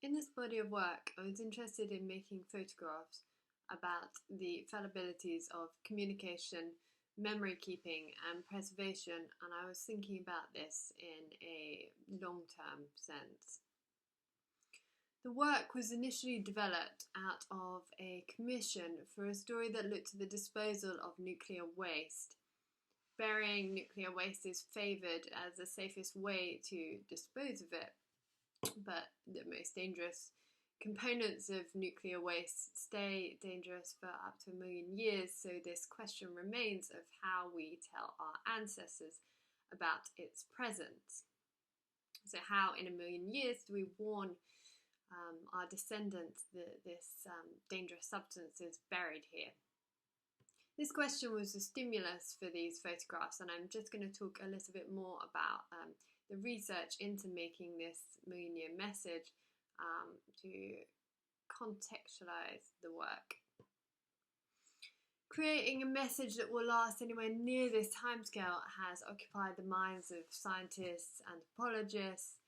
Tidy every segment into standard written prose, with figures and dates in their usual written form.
In this body of work, I was interested in making photographs about the fallibilities of communication, memory keeping, and preservation, and I was thinking about this in a long-term sense. The work was initially developed out of a commission for a story that looked at the disposal of nuclear waste. Burying nuclear waste is favoured as the safest way to dispose of it, but the most dangerous components of nuclear waste stay dangerous for up to 1 million years, so this question remains of how we tell our ancestors about its presence. So how in 1 million years do we warn our descendants that this dangerous substance is buried here? This question was the stimulus for these photographs, and I'm just going to talk a little bit more about the research into making this million-year message to contextualize the work. Creating a message that will last anywhere near this timescale has occupied the minds of scientists, anthropologists,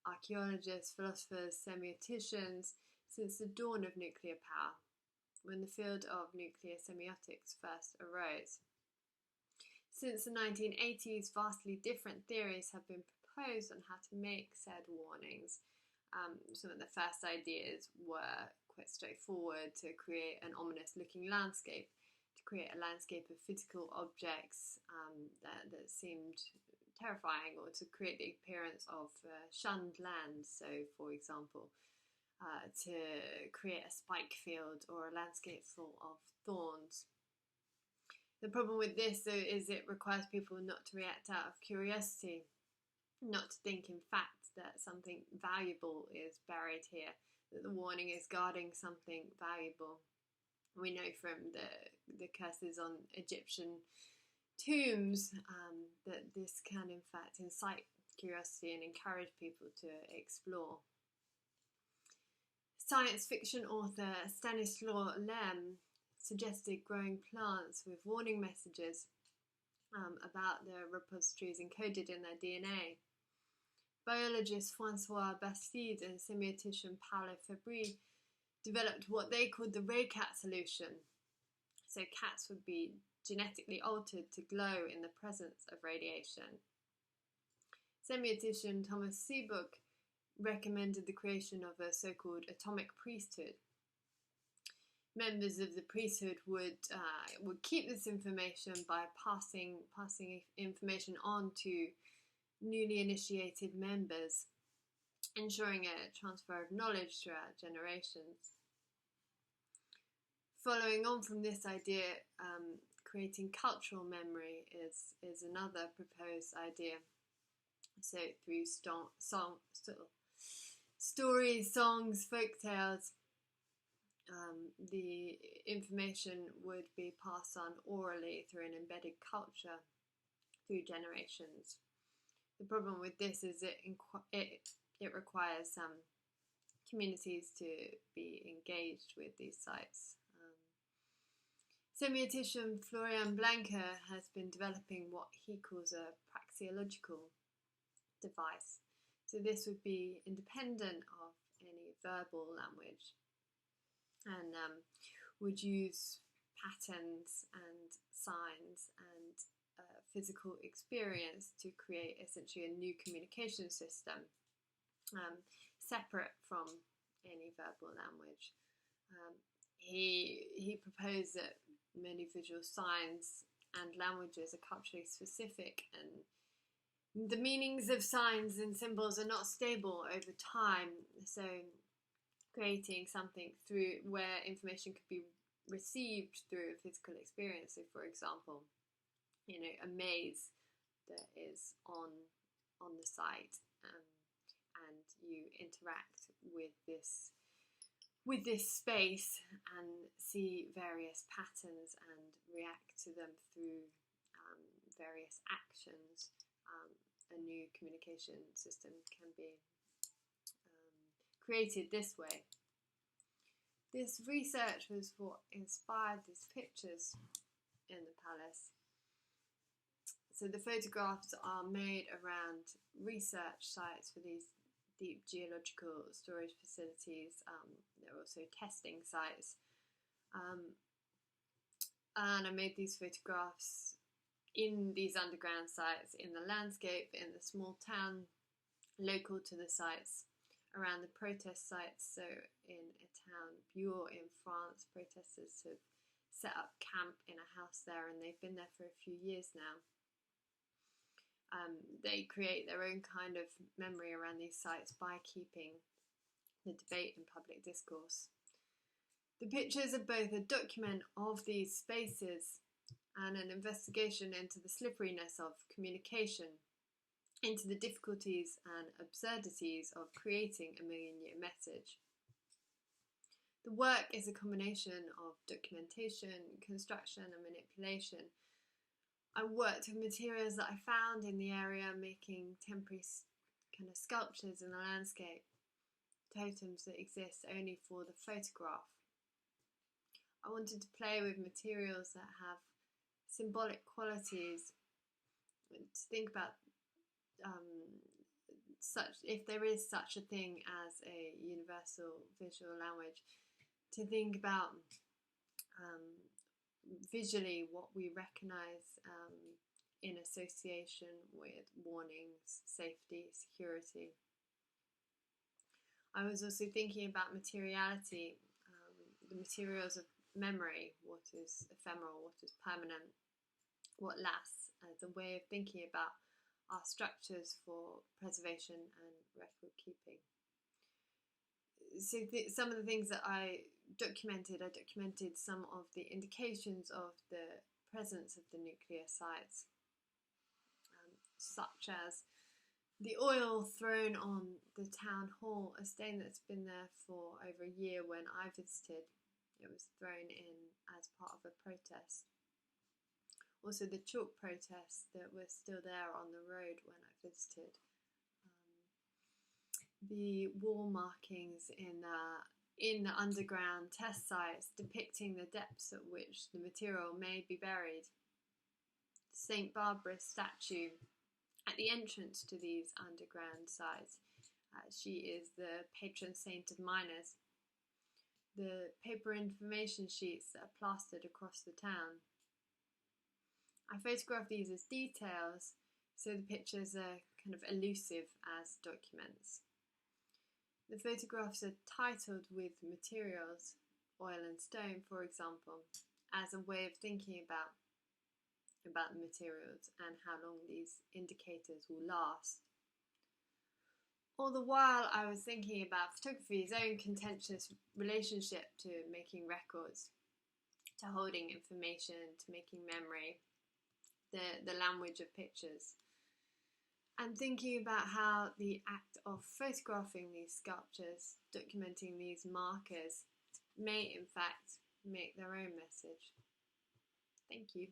archaeologists, philosophers, semioticians since the dawn of nuclear power, when the field of nuclear semiotics first arose. Since the 1980s, vastly different theories have been proposed on how to make said warnings. Some of the first ideas were quite straightforward: to create an ominous looking landscape, to create a landscape of physical objects that seemed terrifying, or to create the appearance of shunned lands. So, for example, to create a spike field or a landscape full of thorns. The problem with this, though, is it requires people not to react out of curiosity, not to think, in fact, that something valuable is buried here, that the warning is guarding something valuable. We know from the curses on Egyptian tombs that this can, in fact, incite curiosity and encourage people to explore. Science fiction author Stanislaw Lem suggested growing plants with warning messages about the repositories encoded in their DNA. Biologist Francois Bastide and semiotician Paolo Fabri developed what they called the ray cat solution. So cats would be genetically altered to glow in the presence of radiation. Semiotician Thomas Seabook recommended the creation of a so-called atomic priesthood. Members of the priesthood would keep this information by passing information on to newly initiated members, ensuring a transfer of knowledge throughout generations. Following on from this idea, creating cultural memory is another proposed idea. So through stories, songs, folktales, the information would be passed on orally through an embedded culture through generations. The problem with this is it requires communities to be engaged with these sites. Semiotician Florian Blanca has been developing what he calls a praxeological device. So this would be independent of any verbal language, and would use patterns and signs and physical experience to create essentially a new communication system, separate from any verbal language. He proposed that many visual signs and languages are culturally specific, and the meanings of signs and symbols are not stable over time. So creating something through where information could be received through a physical experience. So, for example, a maze that is on the site, and you interact with this space and see various patterns and react to them through various actions. A new communication system can be created this way. This research was what inspired these pictures in the palace. So the photographs are made around research sites for these deep geological storage facilities. There are also testing sites. And I made these photographs in these underground sites, in the landscape, in the small town local to the sites, around the protest sites. So in a town, Bure in France, protesters have set up camp in a house there, and they've been there for a few years now. They create their own kind of memory around these sites by keeping the debate and public discourse. The pictures are both a document of these spaces and an investigation into the slipperiness of communication, into the difficulties and absurdities of creating a million-year message. The work is a combination of documentation, construction and manipulation. I worked with materials that I found in the area, making temporary kind of sculptures in the landscape, totems that exist only for the photograph. I wanted to play with materials that have symbolic qualities, to think about if there is such a thing as a universal visual language, to think about visually what we recognise in association with warnings, safety, security. I was also thinking about materiality, the materials of memory, what is ephemeral, what is permanent, what lasts, as a way of thinking about our structures for preservation and record keeping. So some of the things that I documented some of the indications of the presence of the nuclear sites, such as the oil thrown on the town hall, a stain that's been there for over a year when I visited. It was thrown in as part of a protest. Also the chalk protests that were still there on the road when I visited. The wall markings in the underground test sites depicting the depths at which the material may be buried. St. Barbara's statue at the entrance to these underground sites. She is the patron saint of miners. The paper information sheets that are plastered across the town. I photograph these as details, so the pictures are kind of elusive as documents. The photographs are titled with materials, oil and stone, for example, as a way of thinking about the materials and how long these indicators will last. All the while I was thinking about photography's own contentious relationship to making records, to holding information, to making memory, the language of pictures, and thinking about how the act of photographing these sculptures, documenting these markers, may in fact make their own message. Thank you.